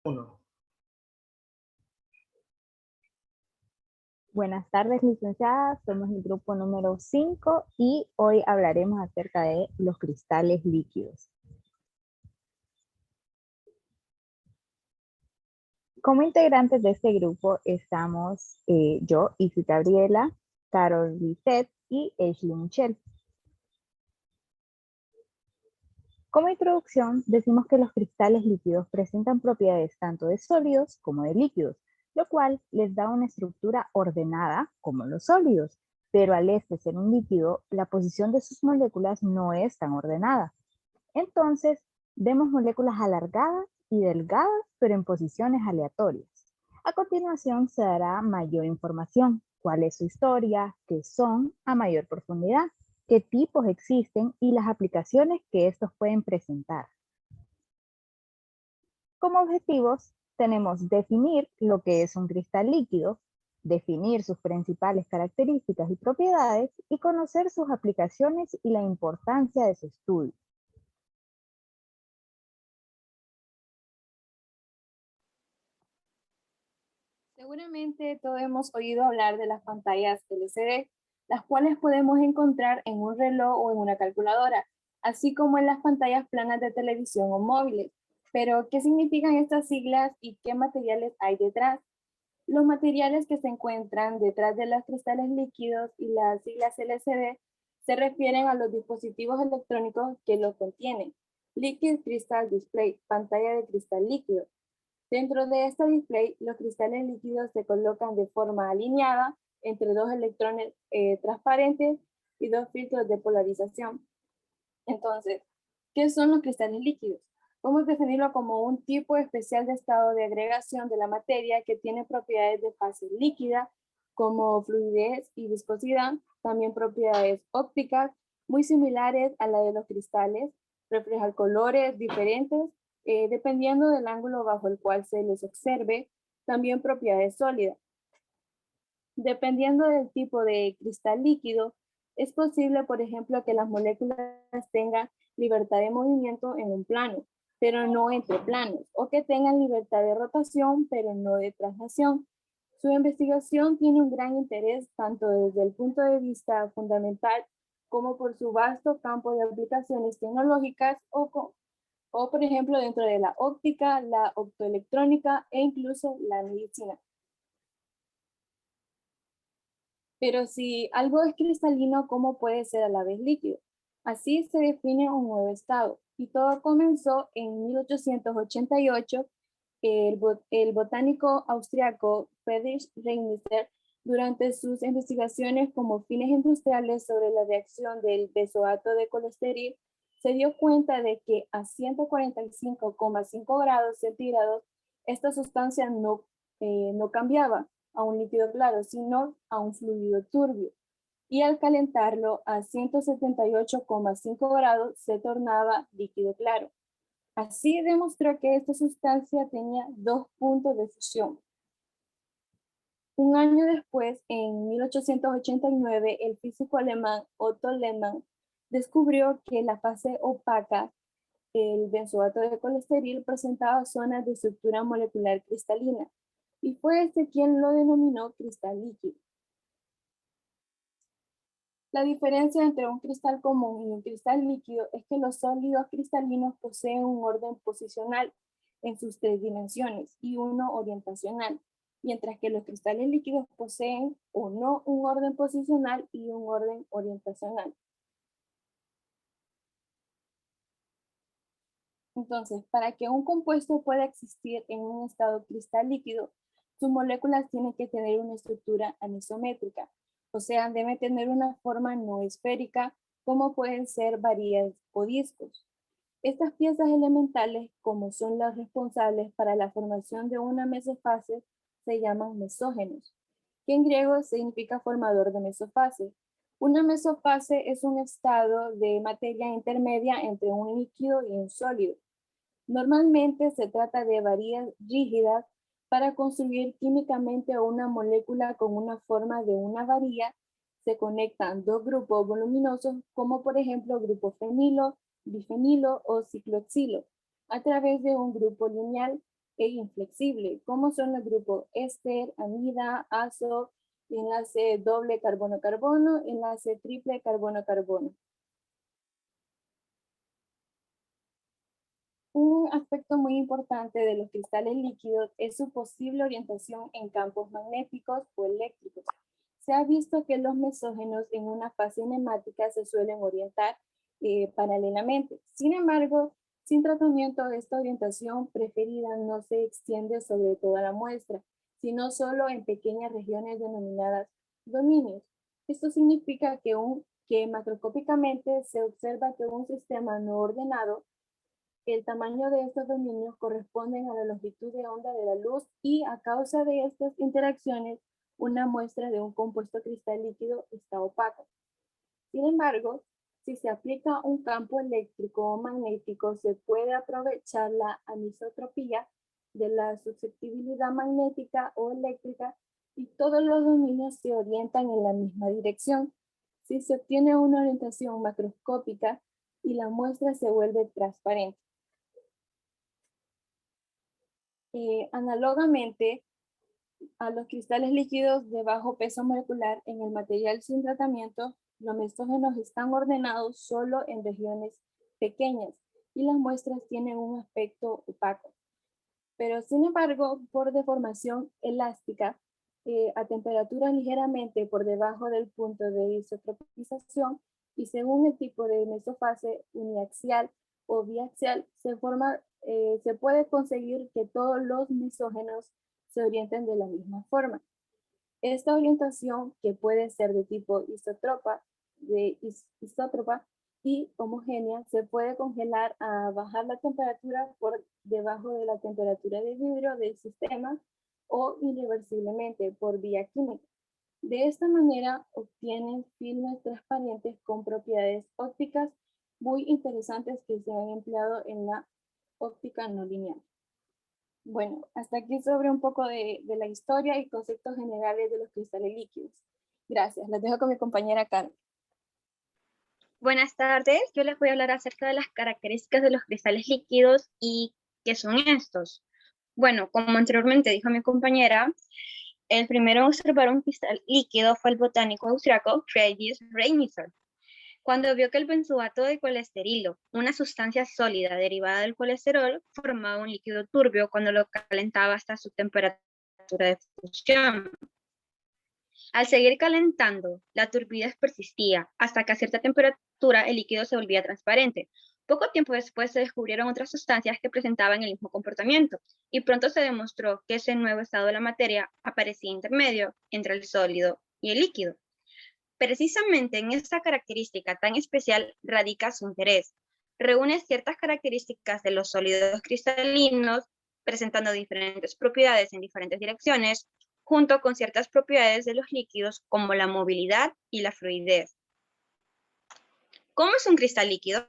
Uno. Buenas tardes, licenciadas. Somos el grupo número 5 y hoy hablaremos acerca de los cristales líquidos. Como integrantes de este grupo estamos yo, Isis Gabriela, Carol Lisset y Ashley Michelle. Como introducción, decimos que los cristales líquidos presentan propiedades tanto de sólidos como de líquidos, lo cual les da una estructura ordenada como los sólidos, pero al ser un líquido, la posición de sus moléculas no es tan ordenada. Entonces, vemos moléculas alargadas y delgadas, pero en posiciones aleatorias. A continuación se dará mayor información, cuál es su historia, qué son a mayor profundidad, qué tipos existen y las aplicaciones que estos pueden presentar. Como objetivos, tenemos definir lo que es un cristal líquido, definir sus principales características y propiedades y conocer sus aplicaciones y la importancia de su estudio. Seguramente todos hemos oído hablar de las pantallas LCD, las cuales podemos encontrar en un reloj o en una calculadora, así como en las pantallas planas de televisión o móviles. Pero, ¿qué significan estas siglas y qué materiales hay detrás? Los materiales que se encuentran detrás de los cristales líquidos y las siglas LCD se refieren a los dispositivos electrónicos que los contienen. Liquid Crystal Display, pantalla de cristal líquido. Dentro de este display, los cristales líquidos se colocan de forma alineada entre dos electrones transparentes y dos filtros de polarización. Entonces, ¿qué son los cristales líquidos? Podemos definirlo como un tipo especial de estado de agregación de la materia que tiene propiedades de fase líquida, como fluidez y viscosidad, también propiedades ópticas muy similares a la de los cristales, reflejan colores diferentes dependiendo del ángulo bajo el cual se les observe, también propiedades sólidas. Dependiendo del tipo de cristal líquido, es posible, por ejemplo, que las moléculas tengan libertad de movimiento en un plano, pero no entre planos, o que tengan libertad de rotación, pero no de traslación. Su investigación tiene un gran interés tanto desde el punto de vista fundamental como por su vasto campo de aplicaciones tecnológicas o por ejemplo, dentro de la óptica, la optoelectrónica e incluso la medicina. Pero si algo es cristalino, ¿cómo puede ser a la vez líquido? Así se define un nuevo estado. Y todo comenzó en 1888. El botánico austriaco Friedrich Reiniger, durante sus investigaciones como fines industriales sobre la reacción del benzoato de colesterol, se dio cuenta de que a 145,5 grados centígrados esta sustancia no cambiaba a un líquido claro, sino a un fluido turbio. Y al calentarlo a 178,5 grados se tornaba líquido claro. Así demostró que esta sustancia tenía dos puntos de fusión. Un año después, en 1889, el físico alemán Otto Lehmann descubrió que la fase opaca, el benzoato de colesterol, presentaba zonas de estructura molecular cristalina, y fue este quien lo denominó cristal líquido. La diferencia entre un cristal común y un cristal líquido es que los sólidos cristalinos poseen un orden posicional en sus tres dimensiones y uno orientacional, mientras que los cristales líquidos poseen o no un orden posicional y un orden orientacional. Entonces, para que un compuesto pueda existir en un estado cristal líquido, sus moléculas tienen que tener una estructura anisométrica, o sea, deben tener una forma no esférica, como pueden ser varillas o discos. Estas piezas elementales, como son las responsables para la formación de una mesofase, se llaman mesógenos, que en griego significa formador de mesofase. Una mesofase es un estado de materia intermedia entre un líquido y un sólido. Normalmente se trata de varillas rígidas. Para construir químicamente una molécula con una forma de una varilla, se conectan dos grupos voluminosos, como por ejemplo grupo fenilo, bifenilo o cicloxilo, a través de un grupo lineal es inflexible, como son los grupos éster, amida, azo, enlace doble carbono-carbono, enlace triple carbono-carbono. Un aspecto muy importante de los cristales líquidos es su posible orientación en campos magnéticos o eléctricos. Se ha visto que los mesógenos en una fase enemática se suelen orientar paralelamente. Sin embargo, sin tratamiento, esta orientación preferida no se extiende sobre toda la muestra, sino solo en pequeñas regiones denominadas dominios. Esto significa que macroscópicamente se observa que un sistema no ordenado, el tamaño de estos dominios corresponden a la longitud de onda de la luz y a causa de estas interacciones, una muestra de un compuesto cristal líquido está opaca. Sin embargo, si se aplica un campo eléctrico o magnético, se puede aprovechar la anisotropía de la susceptibilidad magnética o eléctrica y todos los dominios se orientan en la misma dirección. Si se obtiene una orientación macroscópica y la muestra se vuelve transparente. Análogamente a los cristales líquidos de bajo peso molecular en el material sin tratamiento, los mesógenos están ordenados solo en regiones pequeñas y las muestras tienen un aspecto opaco. Pero sin embargo, por deformación elástica, a temperaturas ligeramente por debajo del punto de isotropización y según el tipo de mesofase uniaxial o biaxial, se puede conseguir que todos los mesógenos se orienten de la misma forma. Esta orientación, que puede ser de tipo isótropa y homogénea, se puede congelar a bajar la temperatura por debajo de la temperatura de vidrio del sistema o irreversiblemente por vía química. De esta manera obtienen filmes transparentes con propiedades ópticas muy interesantes que se han empleado en la óptica no lineal. Bueno, hasta aquí sobre un poco de la historia y conceptos generales de los cristales líquidos. Gracias, les dejo con mi compañera Carmen. Buenas tardes, yo les voy a hablar acerca de las características de los cristales líquidos y qué son estos. Bueno, como anteriormente dijo mi compañera, el primero en observar un cristal líquido fue el botánico austriaco Friedrich Reiniger, cuando vio que el benzoato de colesterilo, una sustancia sólida derivada del colesterol, formaba un líquido turbio cuando lo calentaba hasta su temperatura de fusión. Al seguir calentando, la turbidez persistía hasta que a cierta temperatura el líquido se volvía transparente. Poco tiempo después se descubrieron otras sustancias que presentaban el mismo comportamiento y pronto se demostró que ese nuevo estado de la materia aparecía intermedio entre el sólido y el líquido. Precisamente en esta característica tan especial radica su interés. Reúne ciertas características de los sólidos cristalinos, presentando diferentes propiedades en diferentes direcciones, junto con ciertas propiedades de los líquidos como la movilidad y la fluidez. ¿Cómo es un cristal líquido?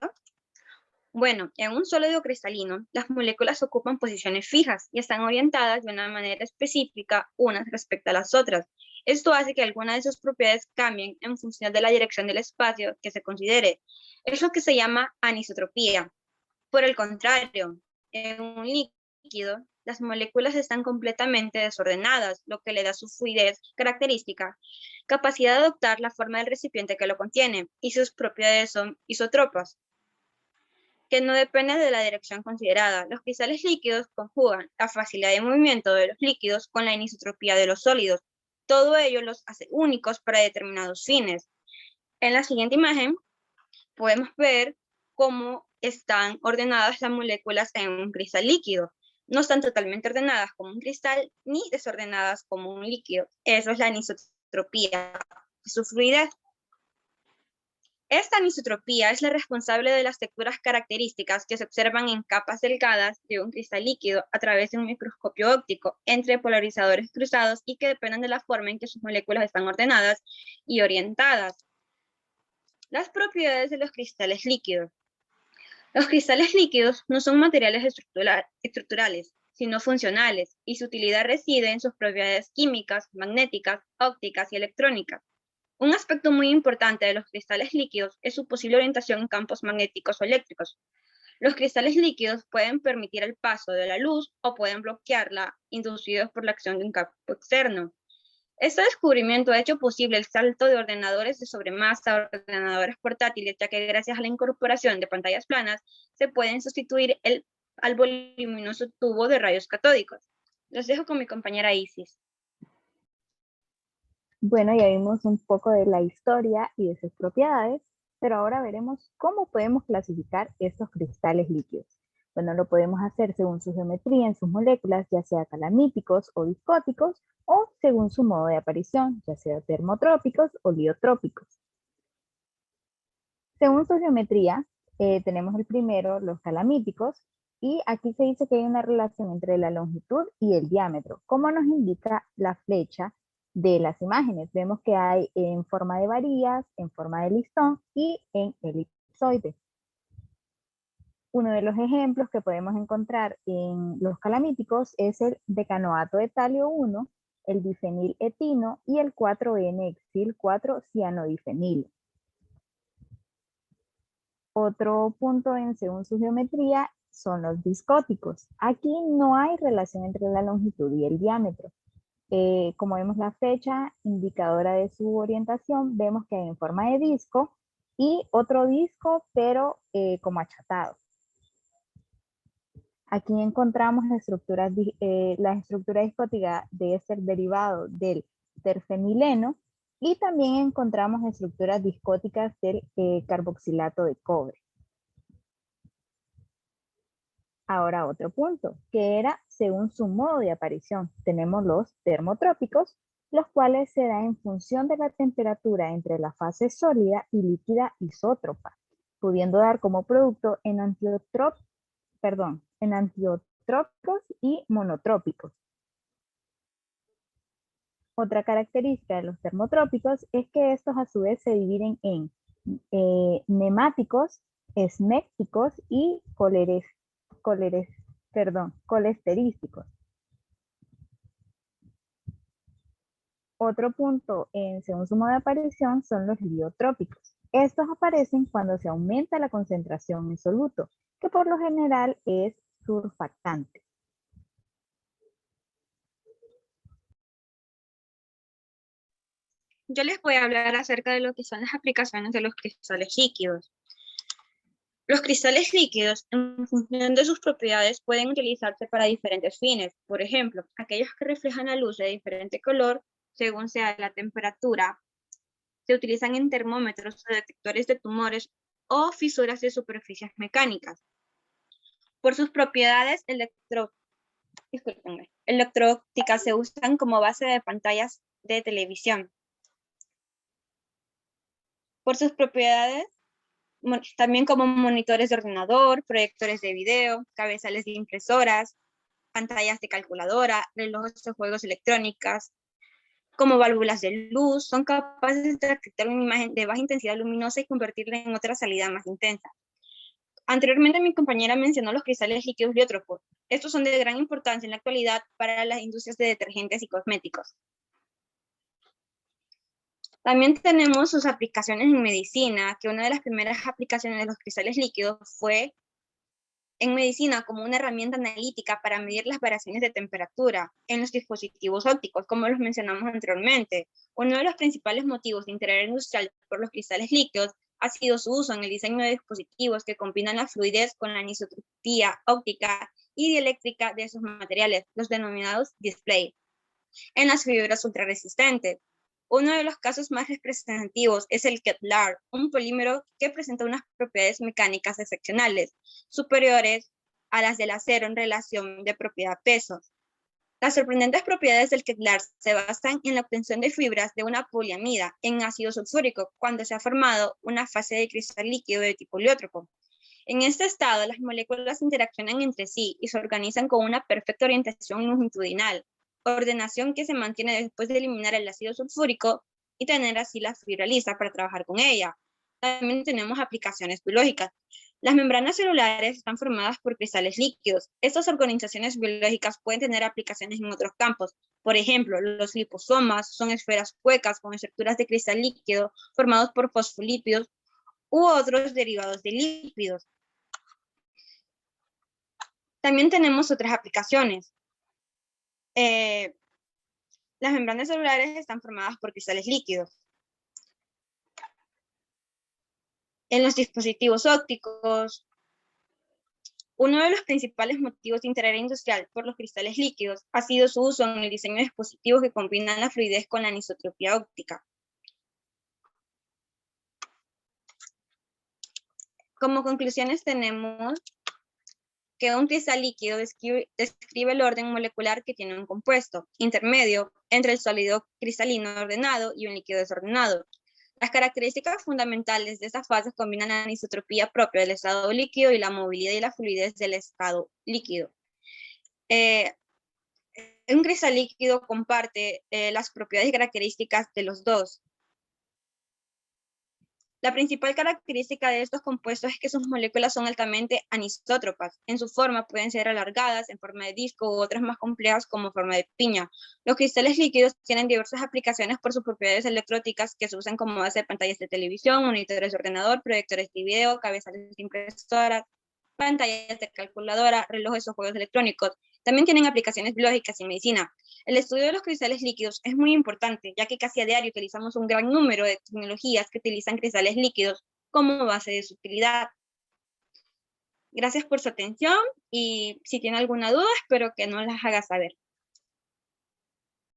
Bueno, en un sólido cristalino, las moléculas ocupan posiciones fijas y están orientadas de una manera específica unas respecto a las otras. Esto hace que algunas de sus propiedades cambien en función de la dirección del espacio que se considere. Es lo que se llama anisotropía. Por el contrario, en un líquido, las moléculas están completamente desordenadas, lo que le da su fluidez característica, capacidad de adoptar la forma del recipiente que lo contiene, y sus propiedades son isotropas, que no depende de la dirección considerada. Los cristales líquidos conjugan la facilidad de movimiento de los líquidos con la anisotropía de los sólidos. Todo ello los hace únicos para determinados fines. En la siguiente imagen podemos ver cómo están ordenadas las moléculas en un cristal líquido. No están totalmente ordenadas como un cristal ni desordenadas como un líquido. Eso es la anisotropía, su fluidez. Esta anisotropía es la responsable de las texturas características que se observan en capas delgadas de un cristal líquido a través de un microscopio óptico entre polarizadores cruzados y que dependen de la forma en que sus moléculas están ordenadas y orientadas. Las propiedades de los cristales líquidos. Los cristales líquidos no son materiales estructurales, sino funcionales, y su utilidad reside en sus propiedades químicas, magnéticas, ópticas y electrónicas. Un aspecto muy importante de los cristales líquidos es su posible orientación en campos magnéticos o eléctricos. Los cristales líquidos pueden permitir el paso de la luz o pueden bloquearla, inducidos por la acción de un campo externo. Este descubrimiento ha hecho posible el salto de ordenadores de sobremasa a ordenadores portátiles, ya que gracias a la incorporación de pantallas planas se pueden sustituir al voluminoso tubo de rayos catódicos. Los dejo con mi compañera Isis. Bueno, ya vimos un poco de la historia y de sus propiedades, pero ahora veremos cómo podemos clasificar estos cristales líquidos. Bueno, lo podemos hacer según su geometría en sus moléculas, ya sea calamíticos o viscóticos, o según su modo de aparición, ya sea termotrópicos o liotrópicos. Según su geometría, tenemos el primero, los calamíticos, y aquí se dice que hay una relación entre la longitud y el diámetro, como nos indica la flecha de las imágenes. Vemos que hay en forma de varillas, en forma de listón y en elipsoide. Uno de los ejemplos que podemos encontrar en los calamíticos es el decanoato de talio 1, el difeniletino y el 4N-exil-4-cianodifenilo. Otro punto según su geometría son los viscóticos. Aquí no hay relación entre la longitud y el diámetro. Como vemos la flecha indicadora de su orientación, vemos que hay en forma de disco y otro disco, pero como achatado. Aquí encontramos la estructura discótica de este derivado del terfenileno y también encontramos estructuras discóticas del carboxilato de cobre. Ahora otro punto, que era según su modo de aparición. Tenemos los termotrópicos, los cuales se dan en función de la temperatura entre la fase sólida y líquida isótropa, pudiendo dar como producto en antiotrópicos y monotrópicos. Otra característica de los termotrópicos es que estos a su vez se dividen en nemáticos, esmécticos y colesterísticos. Otro punto, según su modo de aparición, son los liotrópicos. Estos aparecen cuando se aumenta la concentración en soluto, que por lo general es surfactante. Yo les voy a hablar acerca de lo que son las aplicaciones de los cristales líquidos. Los cristales líquidos, en función de sus propiedades, pueden utilizarse para diferentes fines. Por ejemplo, aquellos que reflejan la luz de diferente color, según sea la temperatura, se utilizan en termómetros o detectores de tumores o fisuras de superficies mecánicas. Por sus propiedades electro-ópticas se usan como base de pantallas de televisión. Por sus propiedades, también como monitores de ordenador, proyectores de video, cabezales de impresoras, pantallas de calculadora, relojes de juegos electrónicos, como válvulas de luz, son capaces de detectar una imagen de baja intensidad luminosa y convertirla en otra salida más intensa. Anteriormente mi compañera mencionó los cristales líquidos liótropos. Estos son de gran importancia en la actualidad para las industrias de detergentes y cosméticos. También tenemos sus aplicaciones en medicina, que una de las primeras aplicaciones de los cristales líquidos fue en medicina como una herramienta analítica para medir las variaciones de temperatura en los dispositivos ópticos, como los mencionamos anteriormente. Uno de los principales motivos de interés industrial por los cristales líquidos ha sido su uso en el diseño de dispositivos que combinan la fluidez con la anisotropía óptica y dieléctrica de sus materiales, los denominados display, en las fibras ultrarresistentes. Uno de los casos más representativos es el Kevlar, un polímero que presenta unas propiedades mecánicas excepcionales, superiores a las del acero en relación de propiedad-peso. Las sorprendentes propiedades del Kevlar se basan en la obtención de fibras de una poliamida en ácido sulfúrico cuando se ha formado una fase de cristal líquido de tipo liótropo. En este estado, las moléculas interaccionan entre sí y se organizan con una perfecta orientación longitudinal, ordenación que se mantiene después de eliminar el ácido sulfúrico y tener así la fibra lisa para trabajar con ella. También tenemos aplicaciones biológicas. Las membranas celulares están formadas por cristales líquidos. Estas organizaciones biológicas pueden tener aplicaciones en otros campos. Por ejemplo, los liposomas son esferas huecas con estructuras de cristal líquido formados por fosfolípidos u otros derivados de lípidos. También tenemos otras aplicaciones. Las membranas celulares están formadas por cristales líquidos. En los dispositivos ópticos, uno de los principales motivos de interés industrial por los cristales líquidos ha sido su uso en el diseño de dispositivos que combinan la fluidez con la anisotropía óptica. Como conclusiones tenemos que un cristal líquido describe el orden molecular que tiene un compuesto intermedio entre el sólido cristalino ordenado y un líquido desordenado. Las características fundamentales de estas fases combinan la anisotropía propia del estado líquido y la movilidad y la fluidez del estado líquido. Un cristal líquido comparte las propiedades y características de los dos. La principal característica de estos compuestos es que sus moléculas son altamente anisótropas. En su forma pueden ser alargadas en forma de disco u otras más complejas como forma de piña. Los cristales líquidos tienen diversas aplicaciones por sus propiedades electrónicas que se usan como base de pantallas de televisión, monitores de ordenador, proyectores de video, cabezales de impresora, pantallas de calculadora, relojes o juegos electrónicos. También tienen aplicaciones biológicas y medicina. El estudio de los cristales líquidos es muy importante, ya que casi a diario utilizamos un gran número de tecnologías que utilizan cristales líquidos como base de su utilidad. Gracias por su atención y si tiene alguna duda, espero que nos las haga saber.